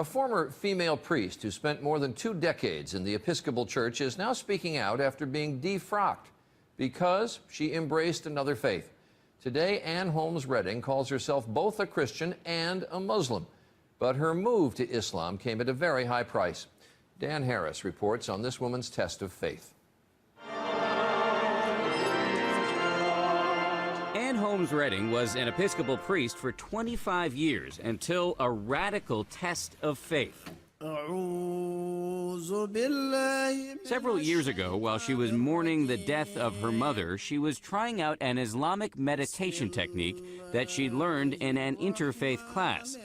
A former female priest who spent more than 2 decades in the Episcopal Church is now speaking out after being defrocked because she embraced another faith. Today, Ann Holmes Redding calls herself both a Christian and a Muslim, but her move to Islam came at a very high price. Dan Harris reports on this woman's test of faith. Ann Holmes Redding was an Episcopal priest for 25 years until a radical test of faith. Several years ago, while she was mourning the death of her mother, she was trying out an Islamic meditation technique that she'd learned in an interfaith class.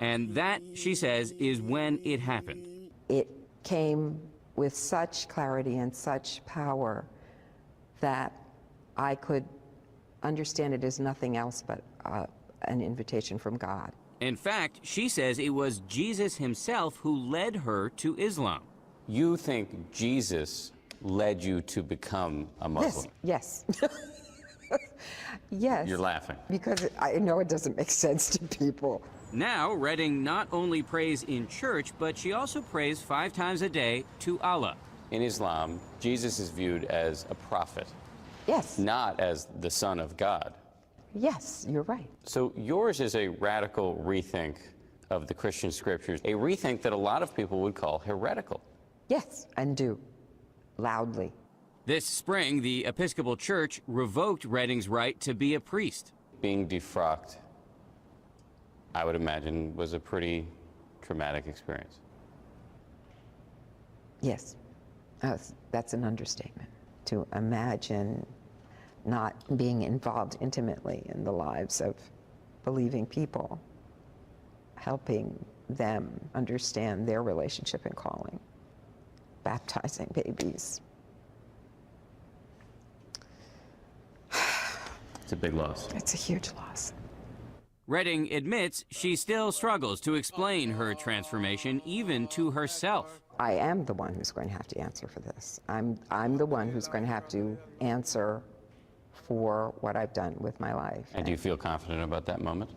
And that, she says, is when it happened. It came with such clarity and such power that I could understand it as nothing else but an invitation from God. In fact, she says it was Jesus himself who led her to Islam. You think Jesus led you to become a Muslim? Yes. Yes. You're laughing. Because I know it doesn't make sense to people. Now, Redding not only prays in church, but she also prays 5 times a day to Allah. In Islam, Jesus is viewed as a prophet. Yes. Not as the Son of God. Yes, you're right. So yours is a radical rethink of the Christian scriptures, a rethink that a lot of people would call heretical. Yes, and do. Loudly. This spring, the Episcopal Church revoked Redding's right to be a priest. Being defrocked, I would imagine, was a pretty traumatic experience. Yes, that's an understatement. To imagine not being involved intimately in the lives of believing people, helping them understand their relationship and calling, baptizing babies. It's a big loss. It's a huge loss. Redding admits she still struggles to explain her transformation, even to herself. I am the one who's going to have to answer for this. I'm the one who's going to have to answer for what I've done with my life. And do you feel confident about that moment?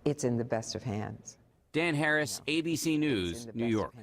It's in the best of hands. Dan Harris, ABC News, New York.